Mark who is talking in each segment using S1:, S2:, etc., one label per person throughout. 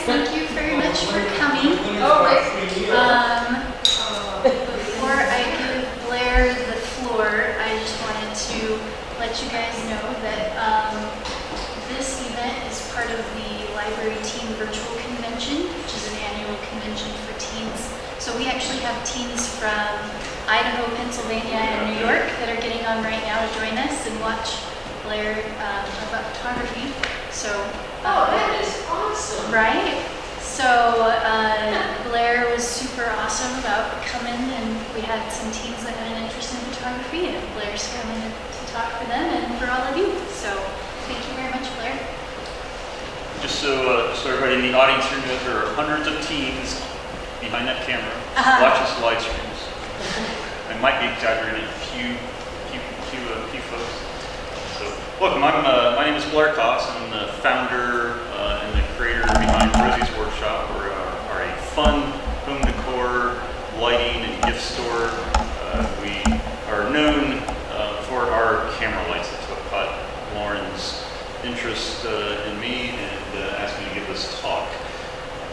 S1: thank you very much for coming. Before I give Blair the floor, I just wanted to let you guys know that this event is part of the Library Teen Virtual Convention, which is an annual convention for teens. So we actually have teens from Idaho, Pennsylvania, and New York that are getting on right now to join us and watch Blair talk about photography. So,
S2: that is awesome.
S1: Right? So Blair was super awesome about coming, and we had some teens that had an interest in photography, and Blair's coming to talk for them and for all of you. So thank you very much, Blair.
S3: Just so everybody in the audience here knows, there are hundreds of teens behind that camera watch us live streams. I might be exaggerating a few folks. So welcome. My name is Blair Koss. I'm the founder and the creator behind Rosie's Workshop. We are a fun home decor, lighting, and gift store. We are known for our camera lights. That's what caught Lauren's interest in me and asked me to give this talk.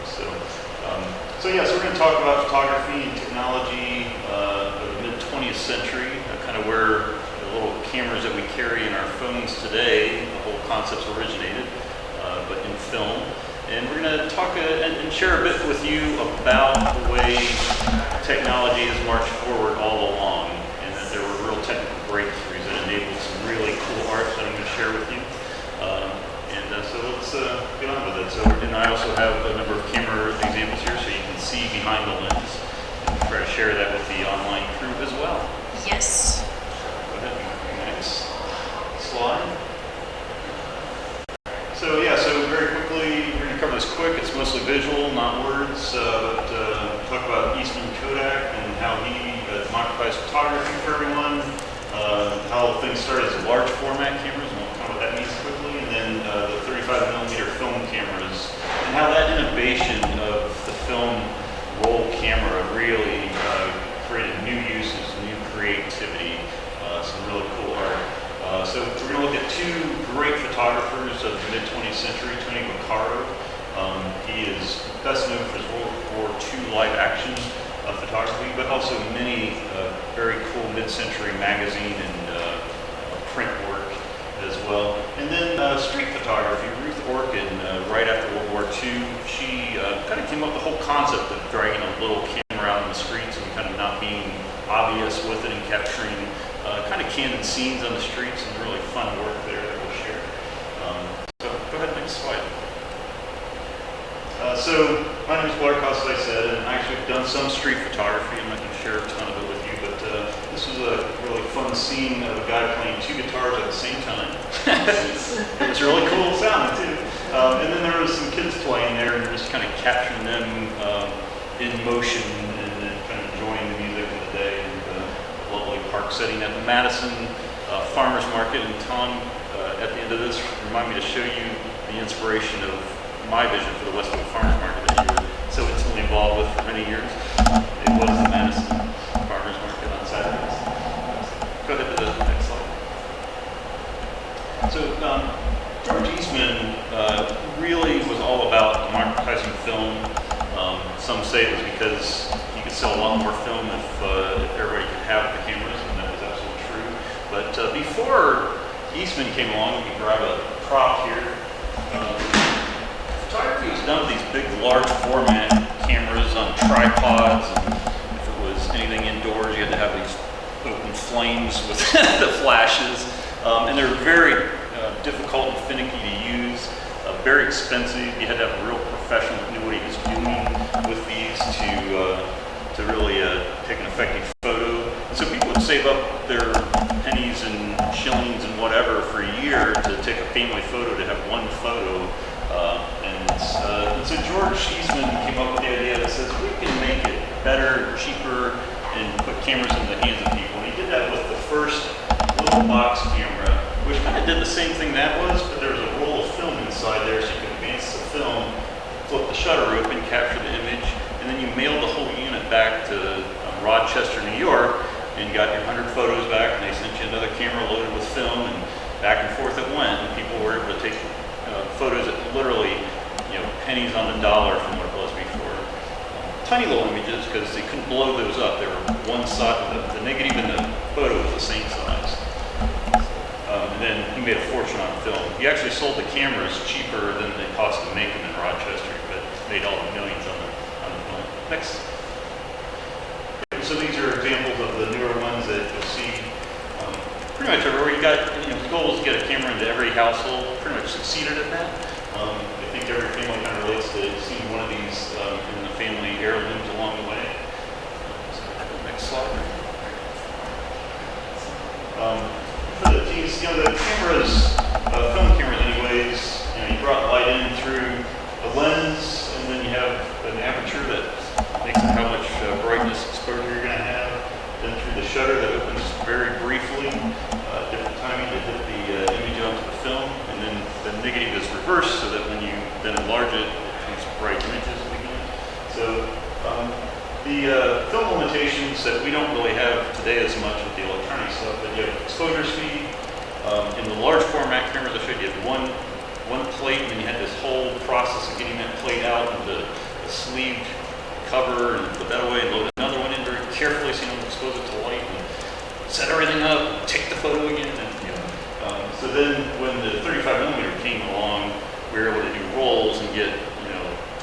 S3: So we're going to talk about photography and technology of the mid-20th century, kind of where the little cameras that we carry in our phones today, the whole concepts originated, but in film. And we're going to talk and share a bit with you about the way technology has marched forward all along, and that there were real technical breakthroughs that enabled some really cool art that I'm going to share with you. So let's get on with it. And I also have a number of camera examples here so you can see behind the lens and try to share that with the online crew as well.
S1: Yes.
S3: Go ahead. Next slide. So very quickly, we're going to cover this quick. It's mostly visual, not words, but talk about Eastman Kodak and how he democratized photography for everyone, how things started as large format cameras, and we'll talk about that means quickly, and then the 35mm film cameras, and how that innovation of the film roll camera really created new uses, new creativity, some really cool art. So we're going to look at two great photographers of the mid-20th century, Tony Vaccaro. He is best known for his World War II live action photography, but also many very cool mid-century magazine and print work as well. And then street photography. Ruth Orkin, right after World War II, she kind of came up with the whole concept of dragging a little camera out in the streets and kind of not being obvious with it and capturing kind of candid scenes on the streets and really fun work there that we'll share. So go ahead, next slide. So my name is Blair Koss, as I said, and I actually have done some street photography. I'm not going to share a ton of it with you, but this was a really fun scene of a guy playing two guitars at the same time. It was really cool sounding too. And then there was some kids playing there and just kind of capturing them in motion and then kind of enjoying the music of the day and the lovely park setting at the Madison Farmers Market. And Tom, at the end of this, remind me to show you the inspiration of my vision for the Westfield Farmers Market that you were so intimately involved with for many years. It was the Madison Farmers Market on Saturdays. Go ahead to the next slide. So George Eastman really was all about democratizing film. Some say it was because he could sell a lot more film if everybody could have the cameras, and that was absolutely true. But before Eastman came along, you can grab a prop here. Photography was done with these big, large format cameras on tripods, and if it was anything indoors, you had to have these open flames with the flashes, and they were very difficult and finicky to use, very expensive. You had to have a real professional who knew what he was doing with these to really take an effective photo. And so people would save up their pennies and shillings and whatever for a year to take a family photo, to have one photo. And so George Eastman came up with the idea that says we can make it better, cheaper, and put cameras in the hands of people. And he did that with the first little box camera, which kind of did the same thing that was, but there was a roll of film inside there, so you could advance the film, flip the shutter open, capture the image, and then you mailed the whole unit back to Rochester, New York, and got your 100 photos back, and they sent you another camera loaded with film, and back and forth it went. And people were able to take photos at literally, pennies on the dollar from what it was before. Tiny little images because they couldn't blow those up. They were one side, the negative and the photo was the same size. And then he made a fortune on film. He actually sold the cameras cheaper than they cost to make them in Rochester, but made all the millions on the film. Next. So these are examples of the newer ones that you'll see. Pretty much everywhere. You got, the goal is to get a camera into every household. Pretty much succeeded at that. I think every family kind of relates to seeing one of these in the family heirlooms along the way. Next slide. For the teens, the cameras, film cameras anyways, you brought light in through the lens, and then you have an aperture that makes it how much brightness exposure you're going to have. Then through the shutter that opens very briefly, different timing to hit the image onto the film, and then the negative is reversed so that when you then enlarge it, it becomes bright images again. So the film limitations that we don't really have today as much with the electronic stuff, but you have exposure speed. In the large format cameras I showed you, had one plate, and then you had this whole process of getting that plate out and the sleeved cover and put that away and load another one in very carefully so you don't expose it to light and set everything up and take the photo again. And, so then when the 35 millimeter came along, we were able to do rolls and get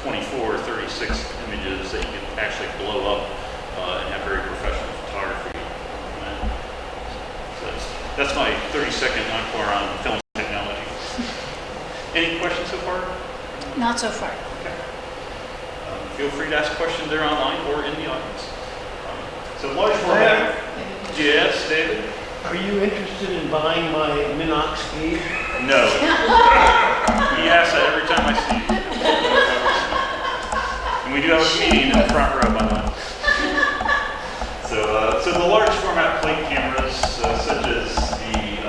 S3: 24 or 36 images that you could actually blow up and have very professional photography. So that's my 30-second encore on film technology. Any questions so far?
S1: Not so far.
S3: Okay. Feel free to ask questions there online or in the audience. So large format. Yes, David?
S4: Are you interested in buying my Minox feed?
S3: No. He asks that every time I see you. And we do have a meeting in the front row, by the way. So the large format plate cameras, such as the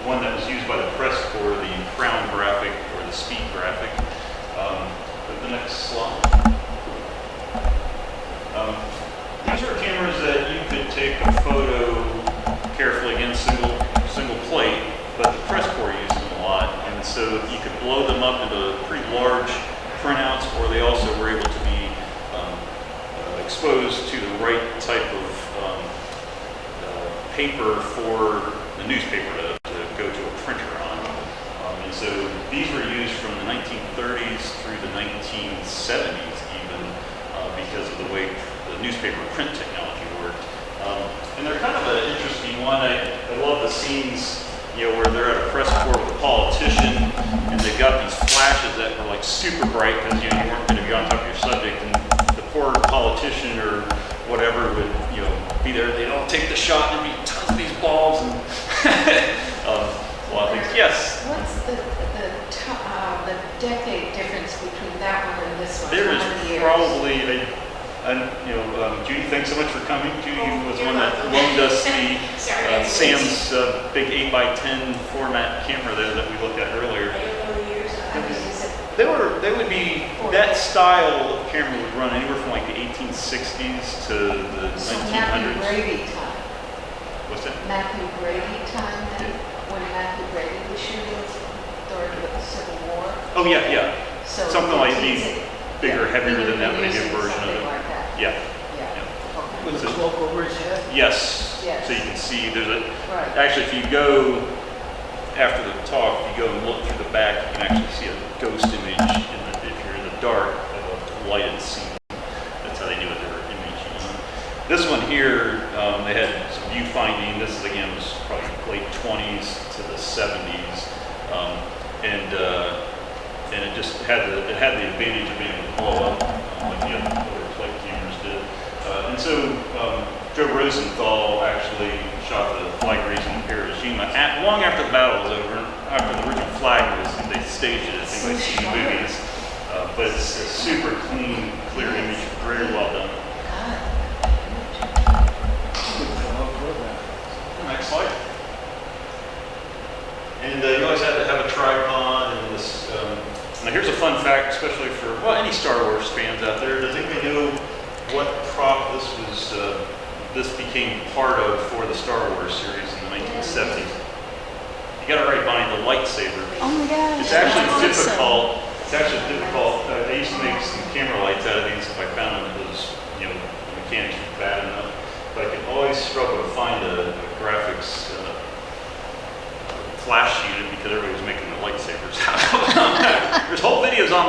S3: one that was used by the press corps, the Crown graphic or the Speed graphic. The next slide. These are cameras that you could take a photo carefully, again, single plate, but the press corps used them a lot, and so you could blow them up into pretty large printouts, or they also were able to be exposed to the right type of paper for the newspaper to go to a printer on. And so these were used from the 1930s through the 1970s even, because of the way the newspaper print technology worked. And they're kind of an interesting one. I love the scenes, where they're at a press corps with a politician, and they've got these flashes that are like super bright because you weren't going to be on top of your subject, and the poor politician or whatever would be there. They'd all take the shot, and there'd be tons of these balls and a lot of things. Yes.
S2: What's the decade difference between that one and this one?
S3: There
S2: How
S3: is
S2: many years?
S3: probably Judy, thanks so much for coming. Judy was one that loaned us the Sam's big 8x10 format camera there that we looked at earlier. They would be, that style of camera would run anywhere from like the 1860s to the 1900s.
S2: Matthew Brady time.
S3: What's that?
S2: Matthew Brady time then, when Matthew Brady was shooting during the Civil War.
S3: Oh yeah.
S2: So
S3: Something like
S2: he's-
S3: the bigger, heavier than that, but a good version of it.
S2: Something like that.
S3: Yeah.
S2: Yeah.
S4: With a cloak over his head?
S3: Yes.
S2: Yes.
S3: So you can see there's a.
S2: Right.
S3: Actually, if you go after the talk, if you go and look through the back, you can actually see a ghost image if you're in the dark of a lighted scene. That's how they knew what they were imaging on. This one here, they had some viewfinding. This is again was probably late 20s to the 70s, and it just had the advantage of being able to blow up like the other plate cameras did. And so Joe Rosenthal actually shot the flag raising in Hiroshima long after the battle was over, after the original flag was, they staged it, I think you've seen the movies. But it's a super clean, clear image, very well done. Next slide. And you always had to have a tripod and this. Now here's a fun fact, especially for any Star Wars fans out there. Does anybody know what prop this was? This became part of for the Star Wars series in the 1970s. You got it right, Bonnie. The lightsaber.
S1: Oh my gosh.
S3: It's actually
S1: that's awesome.
S3: difficult. It's actually difficult.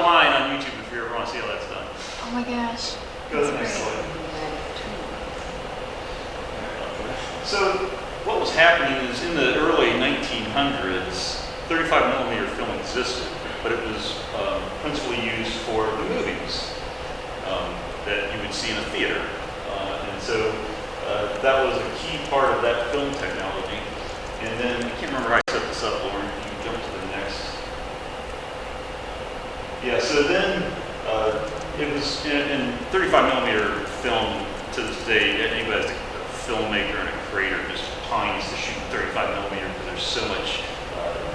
S3: online on YouTube if you ever want to see how that's done.
S1: Oh my gosh.
S3: Go to the next slide. So what was happening is in the early 1900s, 35 millimeter film existed, but it was principally used for the movies that you would see in a theater. And so that was a key part of that film technology. And then, I can't remember how I set this up, Lauren, you can jump to the next. Yeah, so then it was in 35 millimeter film to this day, anybody that's a filmmaker and a creator just pines to shoot 35 millimeter because there's so much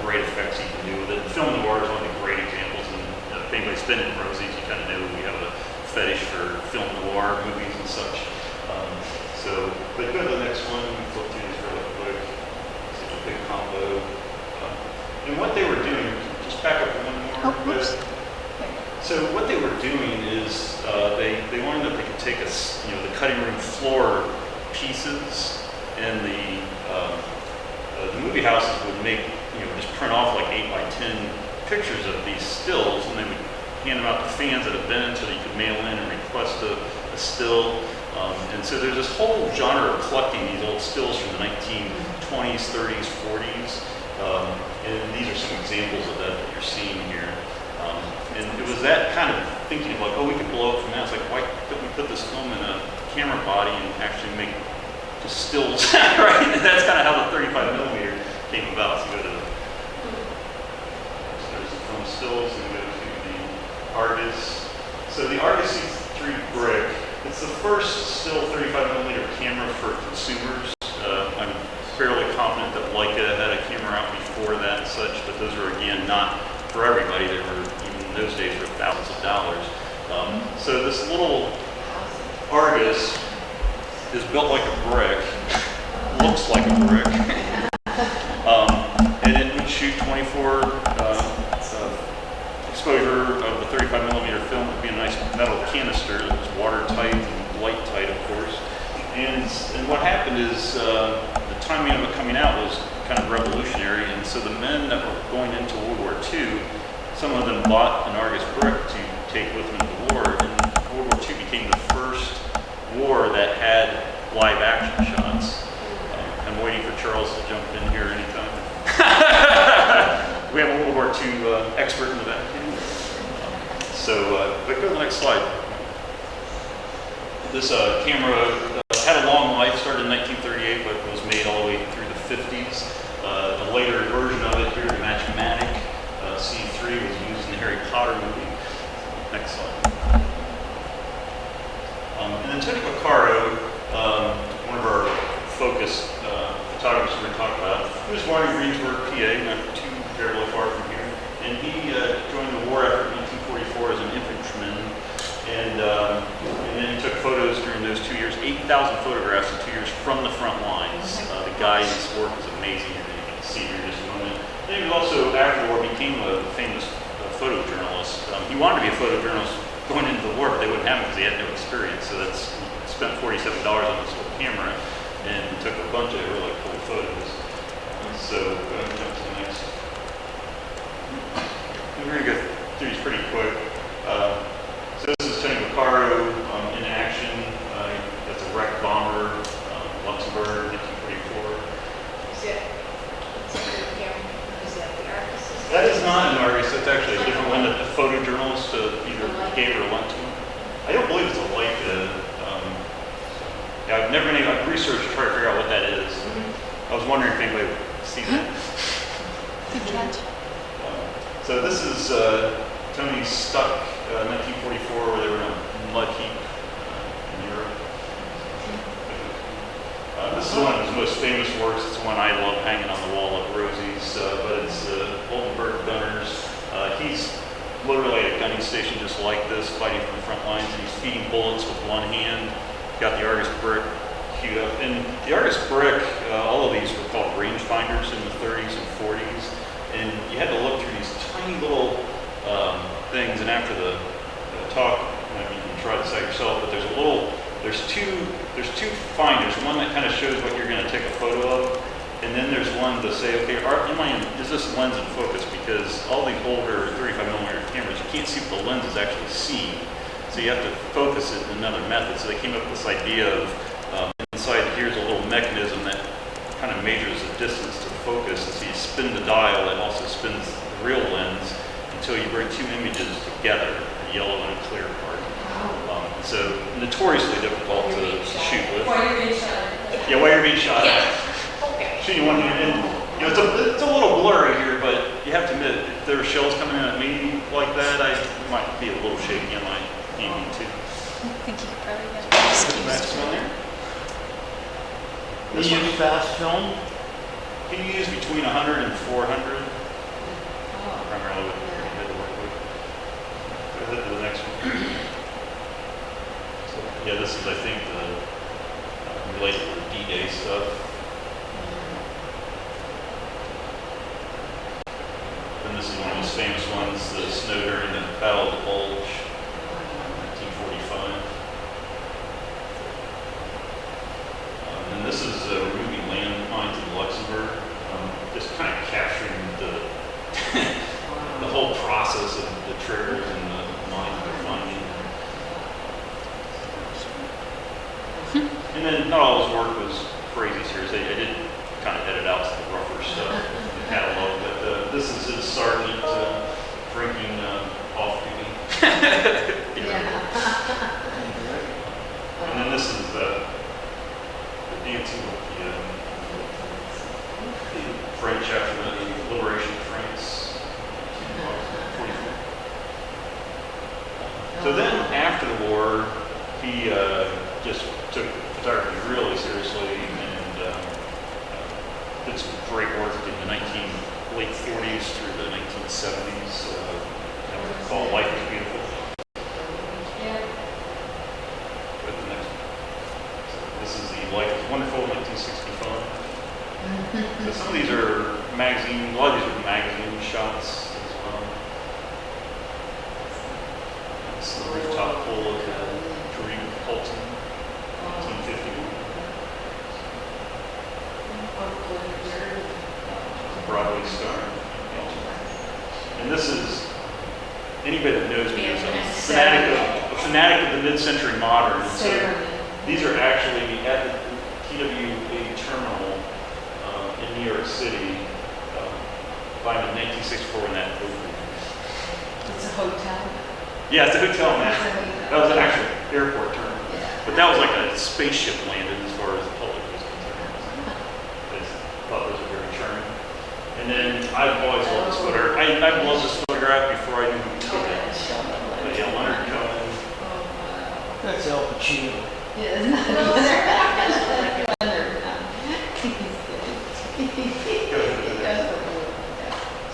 S3: great effects you can do with it. Film noir is one of the great examples, and if anybody's been in Rosie's, you kind of know we have a fetish for film noir movies and such. But go to the next one, flip through these really quick. Such a big combo. And what they were doing, just back up one more.
S1: Oh, whoops.
S3: So what they were doing is they wanted that they could take the cutting room floor pieces, and the movie houses would make, just print off like 8 by 10 pictures of these stills, and they would hand them out to fans at events, so that you could mail in and request a still. And so there's this whole genre of collecting these old stills from the 1920s, 30s, 40s, and these are some examples of that you're seeing here. And it was that kind of thinking of like, oh, we could blow up from that. It's like, why don't we put this film in a camera body and actually make just stills, right? And that's kind of how the 35 millimeter came about. So go to there's the film stills, and go to the Argus. So the Argus C3 brick, it's the first still 35 millimeter camera for consumers. I'm fairly confident that Leica had a camera out before that and such, but those were again not for everybody. They were, even in those days, for thousands of dollars. So this little Argus is built like a brick, looks like a brick, and it would shoot 24 exposure of the 35 millimeter film. It would be a nice metal canister that was watertight and light tight, of course. And what happened is the timing of it coming out was kind of revolutionary, and so the men that were going into World War II, some of them bought an Argus brick to take with them to war, and World War II became the first war that had live action shots. I'm waiting for Charles to jump in here anytime. We have a World War II expert in the back. But go to the next slide. This camera had a long life, started in 1938, but was made all the way through the 50s. A later version of it here, the Matchmatic C3, was used in the Harry Potter movie. Next slide. And then Tony Vaccaro, one of our focus photographers we're going to talk about, he was born in Greensburg, PA, not too terribly far from here. And he joined the war effort in 1944 as an infantryman. And then he took photos during those 2 years, 8,000 photographs in 2 years from the front lines. The guy's work is amazing, and you can see here in just a moment. And he was also, after the war, became a famous photojournalist. He wanted to be a photojournalist going into the war, but they wouldn't have him because he had no experience. So he spent $47 on this little camera and took a bunch of really cool photos. So go ahead and jump to the next. We're going to go through these pretty quick. So this is Tony Vaccaro in action. That's a wrecked bomber, Luxembourg, 1944.
S2: Is that the Argus?
S3: That is not an Argus. That's actually a different one that the photojournalist either gave or lent to him. I don't believe it's a Leica. Yeah, I've never been able to research to try to figure out what that is. I was wondering if anybody would see that.
S1: Good catch.
S3: So this is Tony Stuck, 1944, where they were in a mud heap in Europe. This is one of his most famous works. It's one I love hanging on the wall at Rosie's, but it's Oldenburg Gunners. He's literally at a gunning station just like this, fighting from the front lines, and he's feeding bullets with one hand. Got the Argus brick queued up. And the Argus brick, all of these were called rangefinders in the 30s and 40s. And you had to look through these tiny little things. And after the talk, you can try this out yourself, but there's two finders. One that kind of shows what you're going to take a photo of. And then there's one to say, okay, is this lens in focus? Because all these older 35 millimeter cameras you can't see what the lens is actually seeing. So you have to focus it in another method. So they came up with this idea of inside here's a little mechanism that kind of measures the distance to focus. And so you spin the dial and also spins the real lens until you bring two images together, a yellow and a clear part. So notoriously difficult to shoot with.
S5: While you're being shot at.
S3: Yeah, while you're being shot at.
S5: Okay.
S3: Shooting one hand, and it's a little blurry here, but you have to admit, if there were shells coming in at me like that, I might be a little shaky on my aiming too.
S1: I think you could probably get
S3: That's
S1: excused.
S3: one there.
S4: You
S3: This one,
S4: use fast film?
S3: can you use between 100 and 400,
S2: Oh,
S3: primarily with the head to work with. Go ahead to the next one. So, yeah, this is, I think, the related to the D-Day stuff. And this is one of those famous ones, the snow during the Battle of the Bulge, 1945. And this is removing landmines in Luxembourg, just kind of capturing the whole process of the triggers and the mines they're finding. And then not all his work was crazy serious. I did kind of edit out some rougher stuff in the catalog, but this is his sergeant drinking off duty. And then this is the dancing with the French after the liberation of France. 44. So then after the war, he just took photography really seriously and did some great work in the late 40s through the 1970s. That was called Life is Beautiful.
S2: yeah.
S3: But the next one. This is the Life is Wonderful 1965. So some of these are magazine, a lot of these are magazine shots as well. This is the rooftop pole of the Kareem Colton, 1951. Broadway star. And this is, anybody that knows me is a fanatic of the mid-century modern. So these are actually at the TWA terminal in New York City, found in 1964 when that opened.
S2: It's a hotel.
S3: Yeah, it's a hotel now.
S2: It's a hotel.
S3: That was an actual airport terminal.
S2: Yeah.
S3: But that was like a spaceship landed as far as the public was concerned. I just thought those were very charming. And then I've always loved this photograph. I've loved this photograph before I knew who took it. But yeah, Leonard Cohen.
S4: That's Al Pacino.
S2: Yeah, isn't that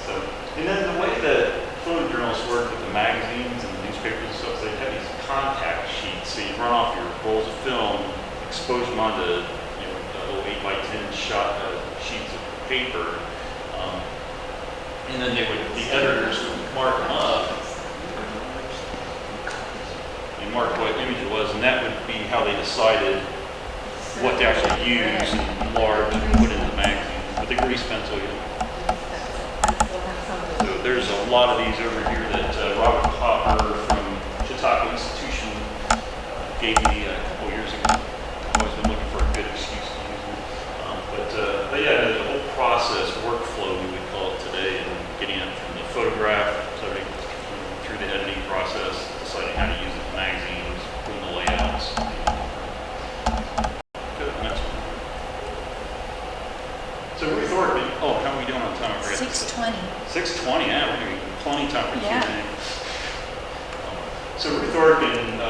S3: So, and then the way that photojournalists work with the magazines and the newspapers and stuff, they have these contact sheets. So you run off your rolls of film, expose them onto little 8 by 10 sheets of paper, and then the editors would mark them up and mark what image it was, and that would be how they decided what to actually use and enlarge and put into the magazine with a grease pencil. So there's a lot of these over here that Robert Popper from Chautauqua Institution gave me a couple years ago. I've always been looking for a good excuse to use them. But yeah, the whole process, workflow we would call it today, and getting it from the photograph through the editing process, deciding how to use it in magazines, doing the layouts. Go to the next one. So Ruth Ortman, oh, how are we doing on time? I forgot to say.
S1: 6:20.
S3: 6:20, yeah, we're going to be plenty of time for
S1: Yeah.
S3: Q&A. So Ruth Ortman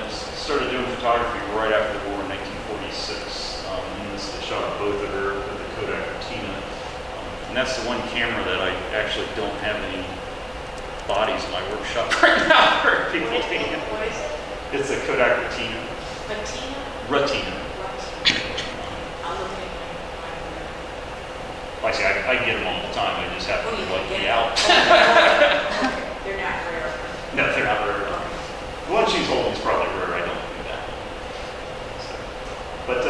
S3: started doing photography right after the war in 1946. And this is a shot of both of her with the Kodak Retina. And that's the one camera that I actually don't have any bodies in my workshop right now for people to take.
S5: What is it?
S3: It's a Kodak Retina.
S5: Patina?
S3: Retina.
S5: I'll look at
S3: Like I say, I get them all the time. I just have to like be out.
S5: They're not rare.
S3: No, they're not rare. The one she's holding is probably rare. I don't do that.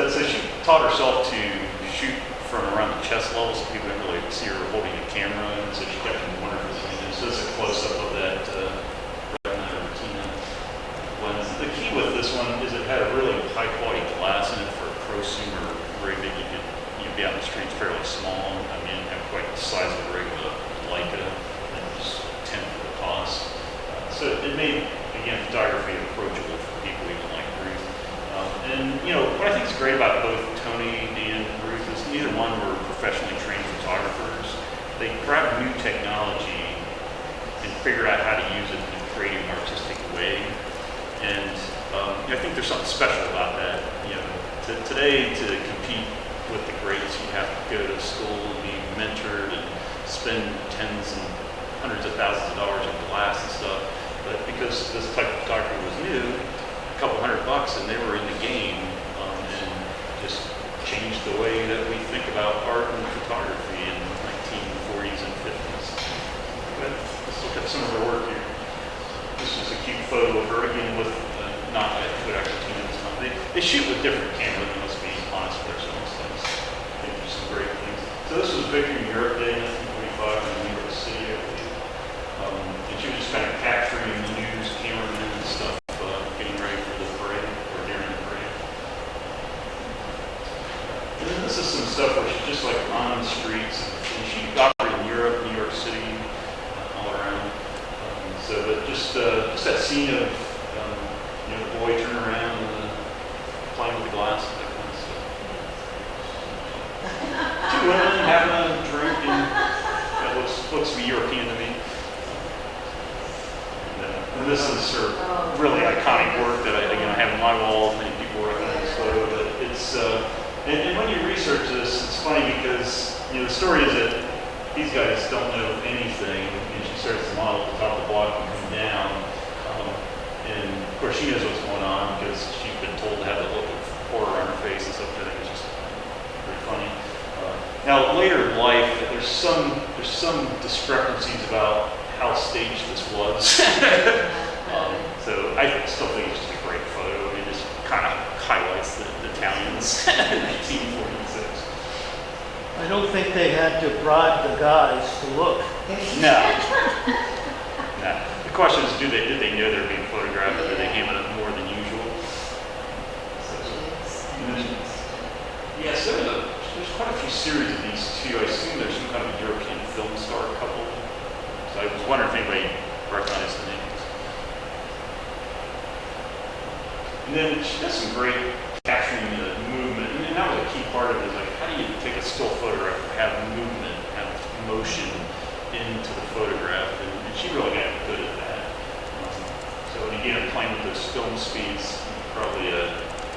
S3: So she taught herself to shoot from around the chest level, so people didn't really see her holding a camera, and so she kept them wonderful images. This is a close-up of that lens. The key with this one is it had a really high quality glass in it for a prosumer rig that you could be out in the streets fairly small. I mean, it had quite the size of the rig of a Leica, and just 10th of the cost. So it made, again, photography approachable for people even like Ruth. And what I think is great about both Tony and Ruth is neither one were professionally trained photographers. They grabbed new technology and figured out how to use it in a creative, artistic way. And I think there's something special about that. Today to compete with the greats, you have to go to school and be mentored and spend tens and hundreds of thousands of dollars on glass and stuff. But because this type of photography was new, a couple $100 and they were in the game, and just changed the way that we think about art and photography in the 1940s and 50s. But let's look at some of her work here. This is a cute photo of her, again, with not a Kodak routine at this time. They shoot with different cameras, let's be honest with ourselves. I think there's some great things. So this was Victory in Europe Day, 1945, in New York City, I believe. And she was just kind of capturing the news, cameramen and stuff, getting ready for the parade, or during the parade. And then this is some stuff where she's just like on the streets, and she operated in Europe, New York City, all around. But just that scene of the boy turning around and playing with the glass and that kind of stuff. Two women having a drink, and that looks to be European to me. And this is her really iconic work that I have on my wall. Many people recognize this photo, but it's and when you research this, it's funny because the story is that these guys don't know anything, and she starts to model at the top of the block and come down. And of course, she knows what's going on because she's been told to have a look of horror on her face and stuff. I think it's just pretty funny. Now, later in life, there's some discrepancies about how staged this was. So I still think it's just a great photo. It just kind of highlights the Italians in 1946.
S4: I don't think they had to bribe the guys to look.
S3: No. No. The question is, did they know they were being photographed, or did they ham it up more than usual? So there's quite a few series of these too. I assume there's some kind of European film star couple. So I was wondering if anybody recognized the names. And then she does some great capturing the movement, and that was a key part of it. Is like, how do you take a still photograph and have movement, have motion into the photograph? And she really got good at that. So again, playing with those film speeds, probably a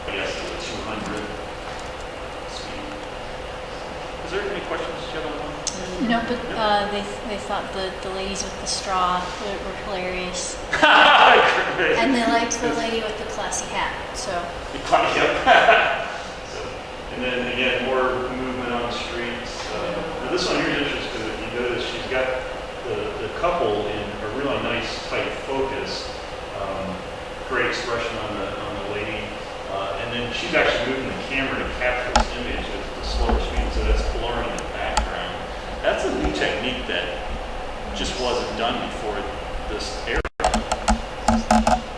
S3: 200 speed. Is there any questions you have on that?
S1: No, but they thought the ladies with the straw were hilarious. And they liked the lady with the classy hat, so.
S3: Yep. And then again, more movement on the streets. Now this one here is interesting because if you notice, she's got the couple in a really nice tight focus. Great expression on the lady. And then she's actually moving the camera to capture this image with the slower speed, so that's blurring the background. That's a new technique that just wasn't done before this era. That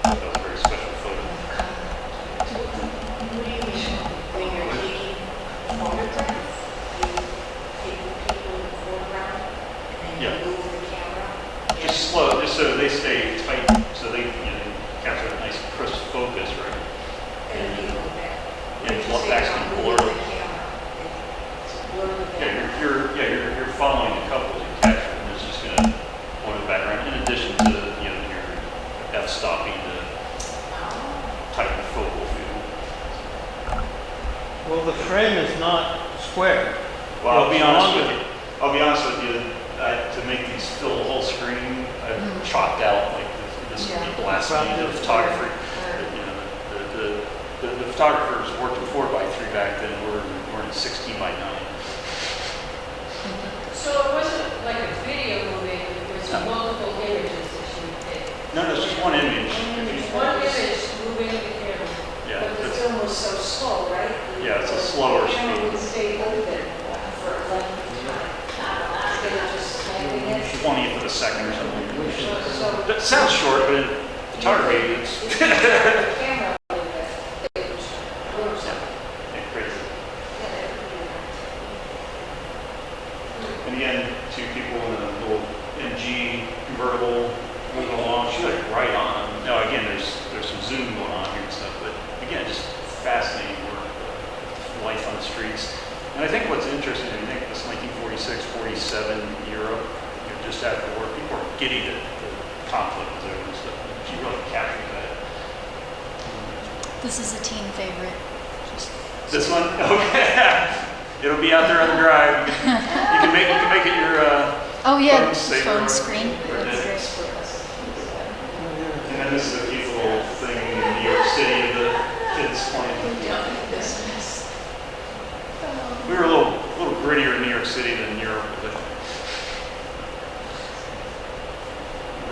S3: was a very special photo.
S5: What do you mean when you're taking photographs? You take people in the foreground and
S3: Yeah.
S5: you move the camera?
S3: Just slow, just so they stay tight, so they capture a nice crisp focus, right?
S5: And you go back.
S3: Yeah,
S5: When you
S3: look
S5: say
S3: back
S5: don't
S3: and
S5: move
S3: blur.
S5: the camera, it's blur the background.
S3: You're following the couple as you capture, and it's just going to point in the background. In addition to your f-stopping to tighten the focal field.
S4: Well, the frame is not square.
S3: Well, I'll be
S4: It's
S3: honest
S4: longer.
S3: with you. To make these fill the whole screen, I've chopped out like this blasphemy of photography. The photographers working 4x3 back then were in 16x9.
S6: So it wasn't like a video movie, there's multiple images that she would take.
S3: No, it's just one image.
S6: One image moving the camera.
S3: Yeah,
S5: But the
S3: it's-
S5: film was so slow, right?
S3: Yeah, it's a slower
S5: The camera
S3: speed.
S5: would stay open for a length of time. Instead of just slamming it.
S3: 20th of a second or something.
S5: So
S3: That sounds short, but photography, it's
S6: If you turn the camera a little bit, it would show something.
S3: crazy.
S6: Yeah, that would be nice.
S3: And again, two people in a little MG convertible moving along, she's like right on. Now again, there's some zoom going on here and stuff, but again, just fascinating work, life on the streets. And I think what's interesting, I think this 1946, 47 Europe, just after the war, people are giddy that the conflict is over and stuff. She really captures that.
S1: This is a teen favorite.
S3: This one, okay. It'll be out there on the drive. You can make it your
S1: Oh yeah,
S3: phone saver.
S1: phone screen.
S3: Or
S1: That's great.
S3: And then this is a cute little thing in New York City, the kids playing.
S2: Business.
S3: We were a little grittier in New York City than Europe, but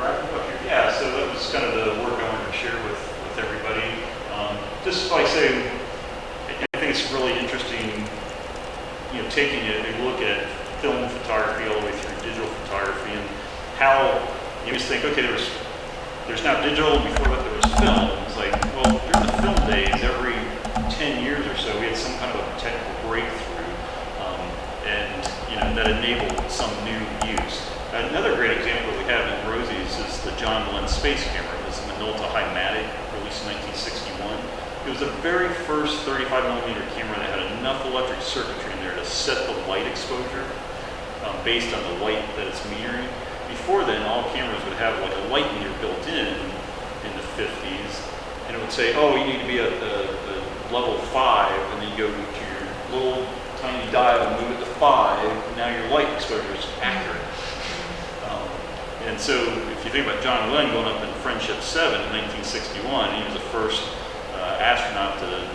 S3: wrapping up here. Yeah, so that was kind of the work I wanted to share with everybody. Just like say, I think it's really interesting, taking a look at film photography all the way through digital photography and how you just think, okay, there's now digital, and before that there was film. It's like, well, during the film days, every 10 years or so, we had some kind of a technical breakthrough, and that enabled some new use. Another great example we have in Rosie's is the John Glenn space camera. It was a Minolta Hymatic, released in 1961. It was the very first 35mm camera that had enough electric circuitry in there to set the light exposure based on the light that it's metering. Before then, all cameras would have like a light meter built in the 50s, and it would say, oh, you need to be at the level 5, and then you go to your little tiny dial and move it to 5, and now your light exposure is accurate. And so if you think about John Glenn going up in Friendship 7 in 1961, he was the first astronaut to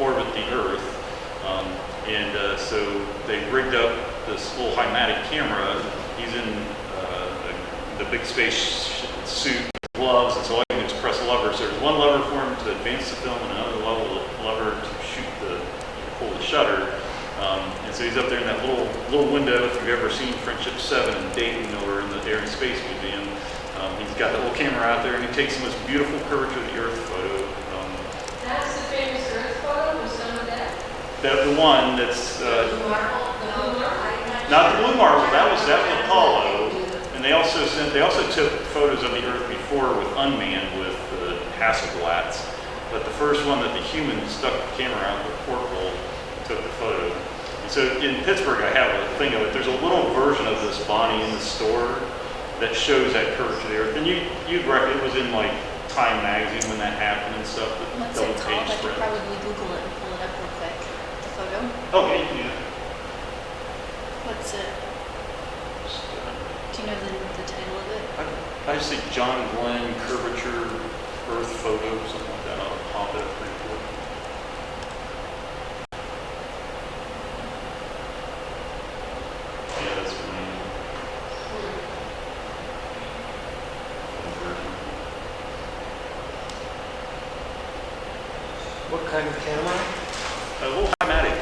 S3: orbit the Earth. So they rigged up this little Hymatic camera. He's in the big space suit, gloves, and so all you can do is press levers. So there's one lever for him to advance the film and another lever to shoot pull the shutter. And so he's up there in that little window. If you've ever seen Friendship 7 in Dayton or in the Air and Space Museum, he's got that little camera out there, and he takes the most beautiful curvature of the Earth photo.
S6: That's the famous Earth photo with some of that?
S3: The one that's
S5: Blue marble?
S3: not the blue marble. That was Apollo. And they also took photos of the Earth before with unmanned with the Hasselblads. But the first one that the humans stuck the camera out with a porthole took the photo. And so in Pittsburgh, I have a thing of it. There's a little version of this Bonnie in the store that shows that curvature of the Earth. And you'd reckon it was in like Time magazine when that happened and stuff.
S1: What's
S3: double
S1: it called?
S3: page
S1: I could
S3: spread.
S1: probably Google it and pull it up real quick. The photo.
S3: Oh, yeah, you can do that.
S1: What's it?
S3: Just,
S1: Do you know the title of it?
S3: I just think John Glenn curvature Earth photo, something like that. I'll pop it up pretty quick. Yeah, that's my version.
S4: What kind of camera?
S3: A little Hymatic.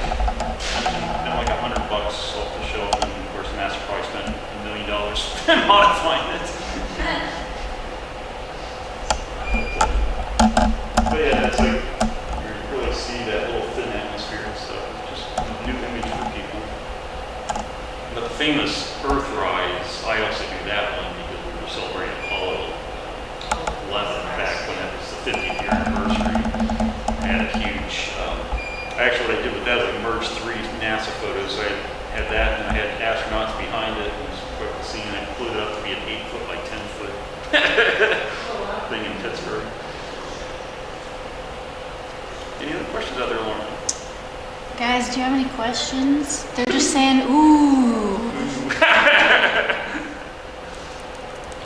S3: Been like $100 off the shelf, and of course, NASA probably spent $1 million modifying it. But yeah, that's like, you really see that little thin atmosphere and stuff. It's just a new image for people. But the famous Earthrise, I also do that one because we were celebrating Apollo 11 back when it was the 50th year anniversary. I had a huge, actually what I did with that was I merged 3 NASA photos. So I had that and I had astronauts behind it. It was quite the scene. I blew it up to be an 8-foot by 10-foot thing in Pittsburgh. Any other questions out there, Lauren?
S1: Guys, do you have any questions? They're just saying, ooh.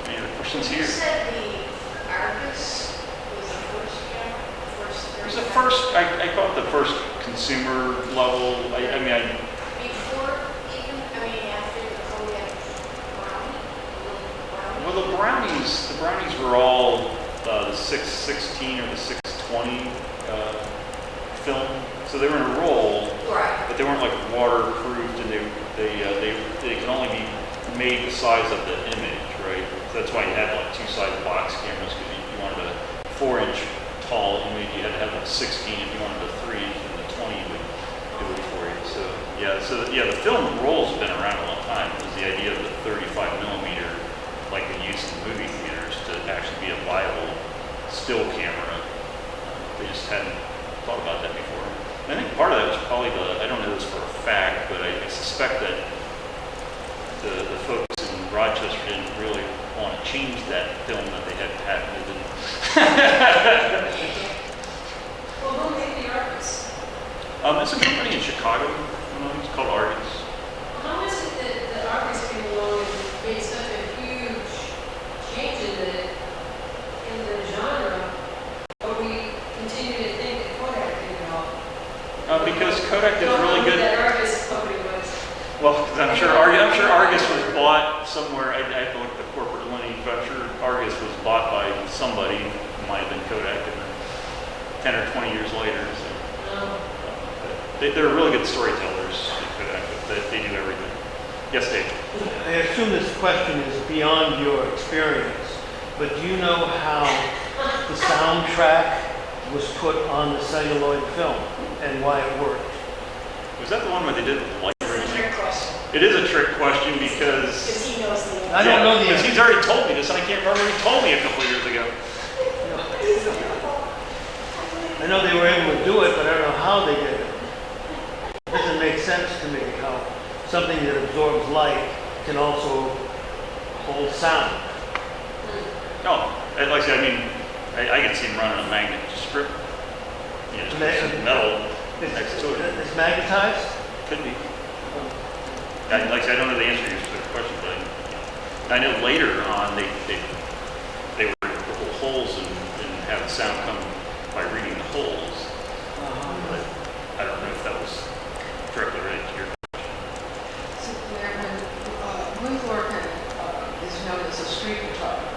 S3: Any other questions
S5: You
S3: here?
S5: said the Argus was the first camera?
S3: It was the first, I call it the first consumer level.
S5: Before even, after the Kodak Brownie? The little
S3: Well,
S5: Brownie?
S3: the brownies were all the 616 or the 620 film, so they were in a roll,
S5: Right.
S3: but they weren't like waterproofed, and they can only be made the size of the image, right? So that's why you had like 2-sided box cameras, because you wanted to 4-inch tall image, you had to have a 16 if you wanted a 3-inch, and the 20 would do it for you. So the film roll's been around a long time. It was the idea of the 35 millimeter, like they use in movie theaters, to actually be a viable still camera. They just hadn't thought about that before. And I think part of that was probably I don't know this for a fact, but I suspect that the folks in Rochester didn't really want to change that film that they had patented.
S6: Well, who made the Argus?
S3: It's a company in Chicago. It's called Argus.
S6: How is it that the Argus came along and made such a huge change in the genre, but we continue to think that Kodak did it all?
S3: Because Kodak is
S6: Don't know
S3: really
S6: who
S3: good.
S6: that Argus company was.
S3: Well, 'cause I'm sure Argus was bought somewhere. I have to look at the corporate lineage, but I'm sure Argus was bought by somebody. It might have been Kodak, and 10 or 20 years later. So. They're really good storytellers. They do everything. Yes, Dave.
S4: I assume this question is beyond your experience, but do you know how the soundtrack was put on the celluloid film and why it worked?
S3: Was that the one where they did the light?
S5: That's a trick question,
S3: It is a trick question because
S5: because he knows the answer.
S4: I don't know the
S3: because
S4: answer.
S3: he's already told me this, and I can't remember he told me a couple of years ago.
S4: I know they were able to do it, but I don't know how they did it. It doesn't make sense to me how something that absorbs light can also hold sound.
S3: No, and like I said, I mean, I can see him running a magnet strip. You know, just put some metal next to it.
S4: It's magnetized?
S3: Could be. Like I said, I don't know the answer to your question, but I know later on they were put holes and have the sound come by reading the holes. But I don't know if that was directly related to your question.
S2: So Blair, when Ruth Orkin is known as a street photographer,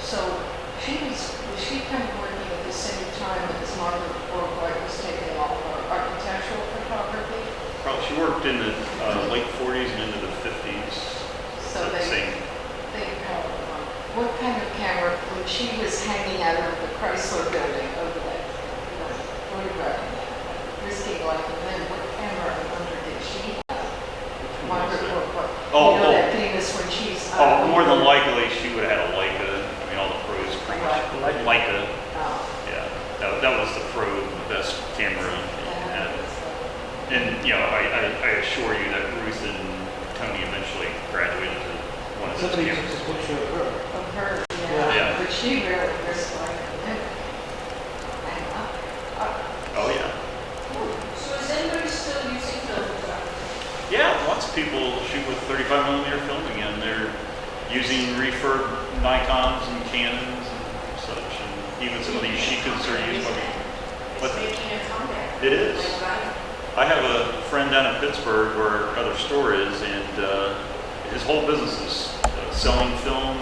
S2: so was she kind of working at the same time as Margaret Bourke was taking all her architectural photography?
S3: Probably she worked in the late 40s and into the 50s.
S2: So they what kind of camera, when she was hanging out of the Chrysler building over that, photograph, risking life and limb, what camera under did she have? Margaret Bourke.
S3: Oh,
S2: you know
S3: oh.
S2: that famous when she's
S3: More than likely, she would have had a Leica. I mean, all the pros pretty much. Leica. Yeah, that was the pro, the best camera. And you know, I assure you that Ruth and Tony eventually graduated to one of those
S4: Somebody took
S3: cameras.
S4: a picture of her.
S2: Of her,
S3: Yeah.
S2: but she really risked life and limb.
S3: Oh yeah.
S6: So is anybody still using film photography?
S3: Yeah, lots of people shoot with 35 millimeter film again. They're using refurb Nikons and Canons and such, and even some of the Yashicas are used by.
S5: It's making a comeback.
S3: It is.
S5: Like that.
S3: I have a friend down in Pittsburgh where our other store is, and his whole business is selling film,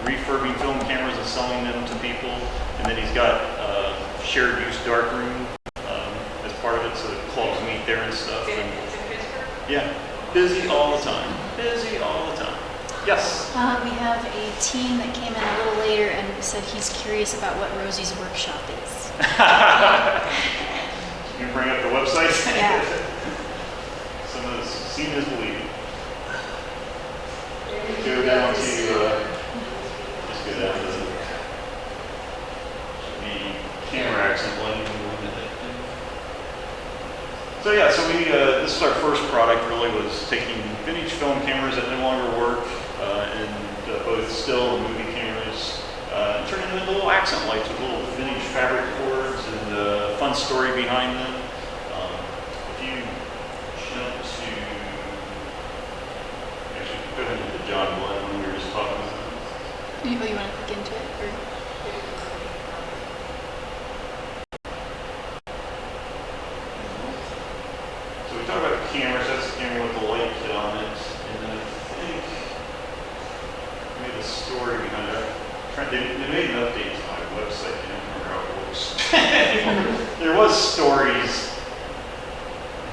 S3: refurbing film cameras and selling them to people. And then he's got shared use darkroom as part of it, so the clubs meet there and stuff. And,
S5: It's in Pittsburgh?
S3: yeah, busy all the time. Busy all the time. Yes.
S1: We have a team that came in a little later and said he's curious about what Rosie's workshop is.
S3: You bring up the website?
S1: Yeah.
S3: Some of this seen is believing. Go down to, just go down to the camera accent blending. So yeah, so we, this is our first product really, was taking vintage film cameras that no longer work, and both still and movie cameras, turning them into little accent lights with little vintage fabric cords and a fun story behind them. If you jump to, actually go ahead and the John Glenn when we were just talking about.
S1: You want to click into it? Or?
S3: So we talked about the cameras, that's the camera with the light kit on it, and then I think maybe the story behind it. They made an update to my website, I don't remember how it works. There was stories,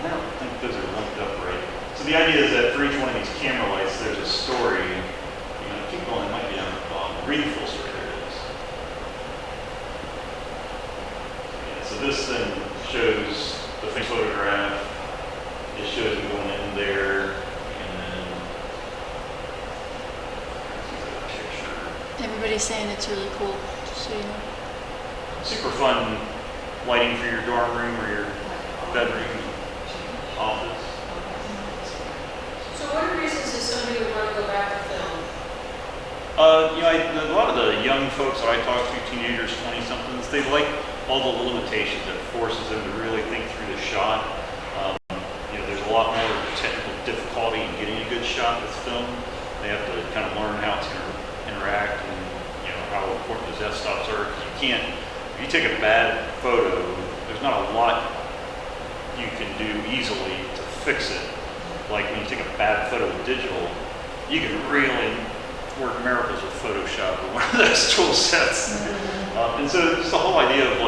S3: I don't think those are linked up right. So the idea is that for each one of these camera lights, there's a story. You know, keep going, it might be on the bottom. Read the full story, there it is. So this then shows the face photograph. It shows me going in there, and then picture.
S1: Everybody's saying it's really cool, just so you know.
S3: Super fun lighting for your dorm room or your bedroom, office.
S6: So what are reasons that somebody would want to go back to film?
S3: A lot of the young folks that I talk to, teenagers, 20-somethings, they like all the limitations that forces them to really think through the shot. There's a lot more technical difficulty in getting a good shot with film. They have to kind of learn how it's going to interact and how important those f-stops are. You can't, if you take a bad photo, there's not a lot you can do easily to fix it. Like when you take a bad photo with digital, you can really work miracles with Photoshop or one of those tool sets. And so just the whole idea of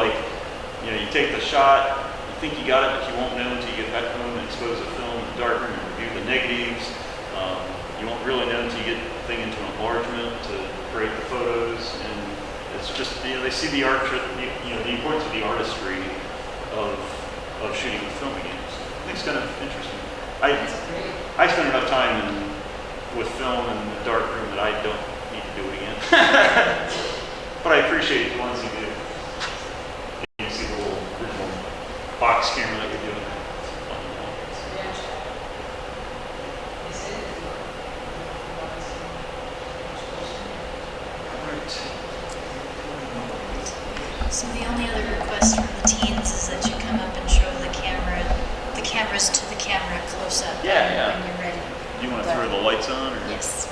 S3: you take the shot, you think you got it, but you won't know until you get back home and expose the film in the darkroom and review the negatives. You won't really know until you get the thing into enlargement to create the photos. And it's just, they see the art, the importance of the artistry of shooting with film again. I think it's kind of interesting. I spend enough time with film in the dark room that I don't need to do it again. But I appreciate it once you do. You see the little original box camera that you're doing.
S1: So the only other request from the teens is that you come up and show the cameras to the camera close up when you're ready.
S3: Do you want to throw the lights on? Or?
S1: Yes.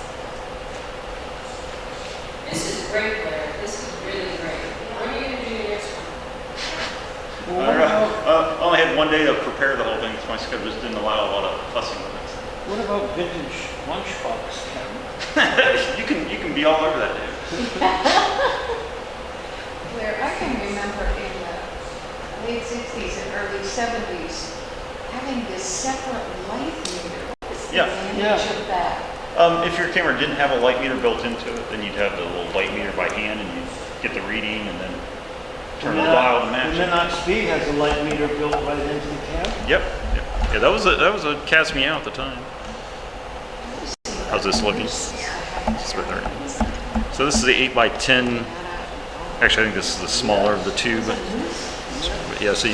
S6: This is great, Blair. This is really great. When are you going to do your next one?
S3: I don't know. I only had one day to prepare the whole thing because my schedule just didn't allow a lot of fussing with it.
S4: What about vintage lunchbox camera?
S3: You can be all over that, dude.
S2: Where I can remember in the late 60s and early 70s having this separate light meter. What's the advantage of that?
S3: If your camera didn't have a light meter built into it, then you'd have the little light meter by hand and you'd get the reading and then turn the dial to match
S4: And
S3: it.
S4: Minnock Speed has a light meter built right into the camera.
S3: Yep. Yeah, that was a cast me out at the time. How's this looking? It's right there. So this is the 8x10. Actually, I think this is the smaller of the two, but yeah. So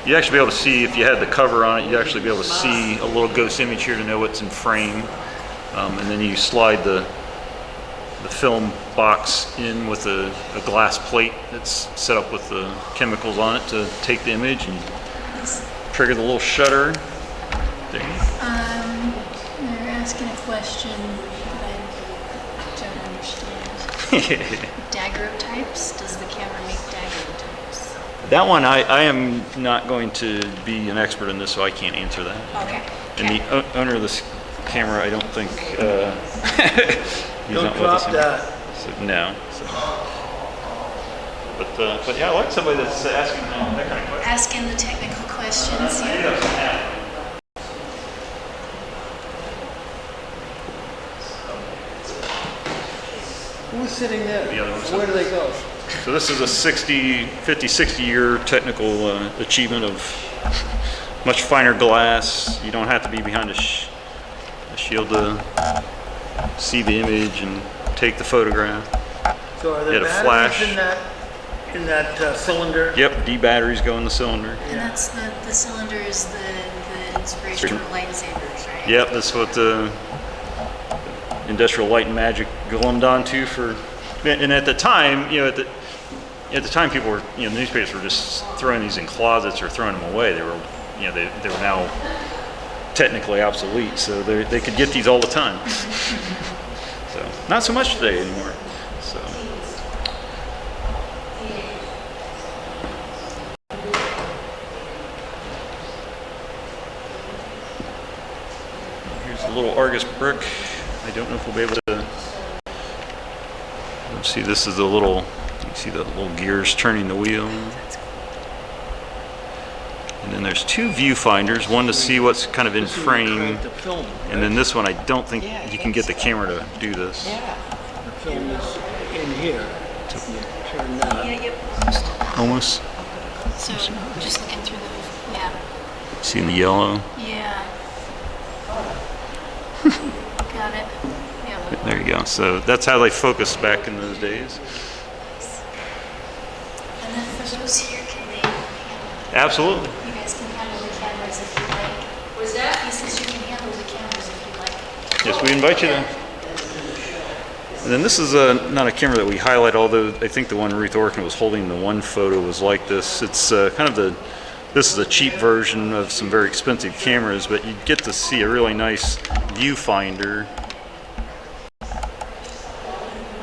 S3: you actually be able to see if you had the cover on it. You'd actually be able to see a little ghost image here to know what's in frame, and then you slide the film box in with a glass plate that's set up with the chemicals on it to take the image and trigger the little shutter. There.
S1: They're asking a question that I don't understand. Daguerreotypes? Does the camera make daguerreotypes?
S3: That one, I am not going to be an expert in this, so I can't answer that.
S1: Okay.
S3: And the owner of this camera, I don't think he's
S4: Don't
S3: not with
S4: drop
S3: us anymore.
S4: that.
S3: So, no. So. But yeah, I like somebody that's asking that kind of question.
S1: Asking the technical questions. Yeah.
S4: Who's sitting there?
S3: The other one's
S4: Where do they go?
S3: So this is a 50, 60 year technical achievement of much finer glass. You don't have to be behind a shield to see the image and take the photograph.
S4: So are
S3: You
S4: there
S3: had a
S4: batteries
S3: flash.
S4: in that cylinder?
S3: Yep, D batteries go in the cylinder.
S1: And that's the cylinder is the inspiration for lightsabers, right?
S3: Yep, that's what the Industrial Light and Magic glommed onto for. And at the time, at the time, people were, newspapers were just throwing these in closets or throwing them away. They were, they were now technically obsolete, so they could get these all the time. So not so much today anymore. So. Here's a little Argus brick. I don't know if we'll be able to. Let's see, this is the little. You see the little gears turning the wheel. And then there's two viewfinders, one to see what's kind of in frame,
S4: The film,
S3: and then this one I don't think you can get the camera to do this.
S2: Yeah.
S4: the film is in here. Turn that.
S1: Yeah, yep.
S3: Almost.
S1: So just looking through the, yeah.
S3: Seeing the yellow?
S1: Yeah. Got it. Yeah.
S3: There you go. So that's how they focused back in those days.
S1: And then for those here, can they,
S3: Absolutely.
S1: you guys can handle the cameras if you like.
S6: Was that?
S1: He says you can handle the cameras if you like.
S3: Yes, we invite you to. And then this is not a camera that we highlight, although I think the one Ruth Orkin was holding, the one photo was like this. It's kind of this is a cheap version of some very expensive cameras, but you get to see a really nice viewfinder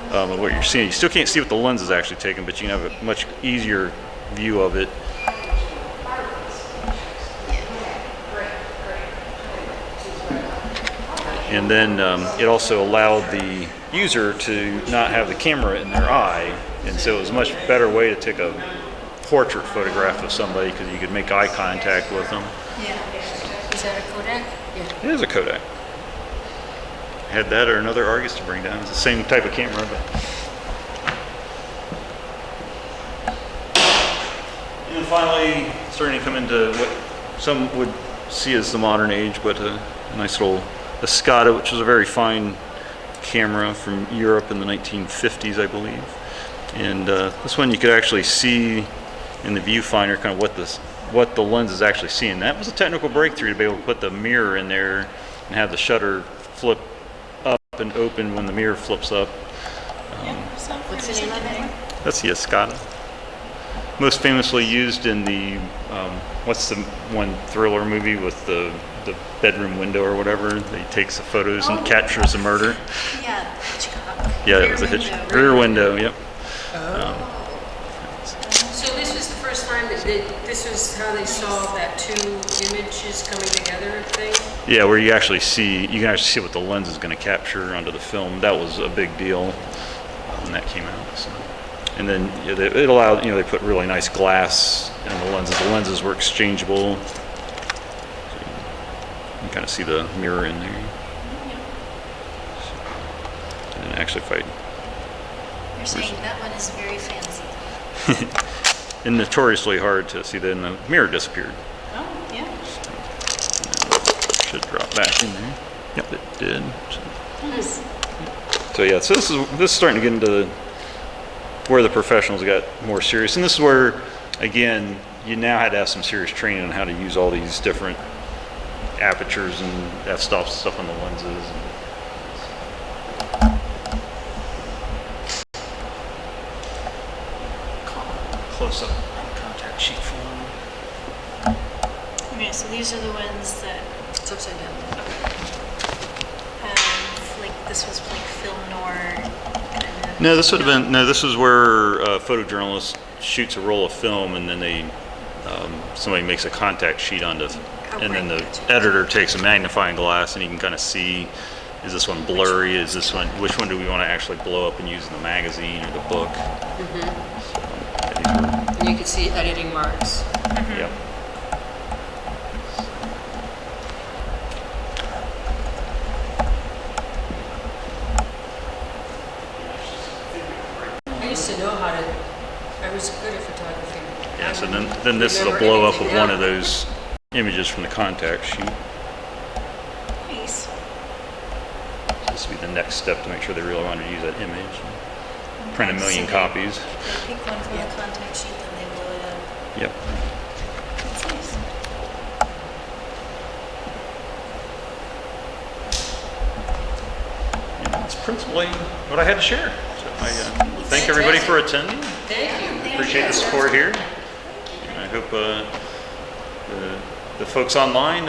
S3: of what you're seeing. You still can't see what the lens is actually taking, but you can have a much easier view of it. And then it also allowed the user to not have the camera in their eye, and so it was a much better way to take a portrait photograph of somebody because you could make eye contact with them.
S1: Yeah. Is that a Kodak?
S3: It is a Kodak. Had that or another Argus to bring down. It's the same type of camera, but. And then finally, starting to come into what some would see as the modern age, but a nice little Escada, which was a very fine camera from Europe in the 1950s, I believe. And this one you could actually see in the viewfinder kind of what the lens is actually seeing. That was a technical breakthrough to be able to put the mirror in there and have the shutter flip up and open when the mirror flips up.
S1: What's the name of it?
S3: That's the Escada. Most famously used in the, what's the one thriller movie with the bedroom window or whatever? He takes the photos and captures the murder.
S1: Yeah, Hitchcock.
S3: Yeah, it was a rear window, yep.
S6: So this was the first time that this was how they saw that two images coming together thing?
S3: Yeah, where you can actually see what the lens is going to capture onto the film. That was a big deal when that came out. So. And then it allowed, they put really nice glass in the lenses. The lenses were exchangeable. So you can kind of see the mirror in there. And then actually fight.
S1: You're saying that one is very fancy.
S3: And notoriously hard to see. Then the mirror disappeared.
S1: Oh, yeah.
S3: Should drop back in there. Yep, it did.
S1: Nice.
S3: So yeah, so this is starting to get into where the professionals got more serious, and this is where, again, you now had to have some serious training on how to use all these different apertures and f-stops and stuff on the lenses. Close up contact sheet film.
S1: Okay, so these are the ones that,
S6: It's upside down.
S1: like, this was like film noir kind of.
S3: No, this would have been, this is where a photojournalist shoots a roll of film and then somebody makes a contact sheet onto, and then the editor takes a magnifying glass and you can kind of see, is this one blurry? Is this one, which one do we want to actually blow up and use in the magazine or the book?
S6: And you can see editing marks.
S3: Yep.
S6: I used to know how to, I was good at photography.
S3: Yeah, so then this is a blow up of one of those images from the contact sheet.
S1: Nice.
S3: This would be the next step to make sure they really want to use that image. Print a million copies.
S1: They pick one from the contact sheet, then they blow it up.
S3: Yep.
S1: That's nice.
S3: And that's principally what I had to share. So I thank everybody for attending.
S6: Thank you.
S3: Appreciate the support here. And I hope the folks online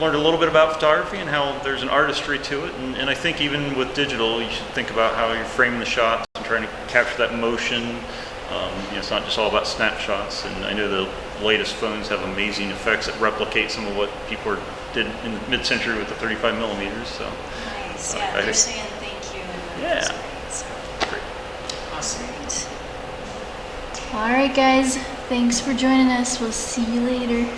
S3: learned a little bit about photography and how there's an artistry to it. And I think even with digital, you should think about how you're framing the shots and trying to capture that motion. It's not just all about snapshots. And I know the latest phones have amazing effects that replicate some of what people did in the mid-century with the 35 millimeters. So
S1: Nice. Yeah, they're saying thank you. And
S3: Yeah.
S1: that's
S3: great.
S6: Awesome.
S1: All right, guys. Thanks for joining us. We'll see you later.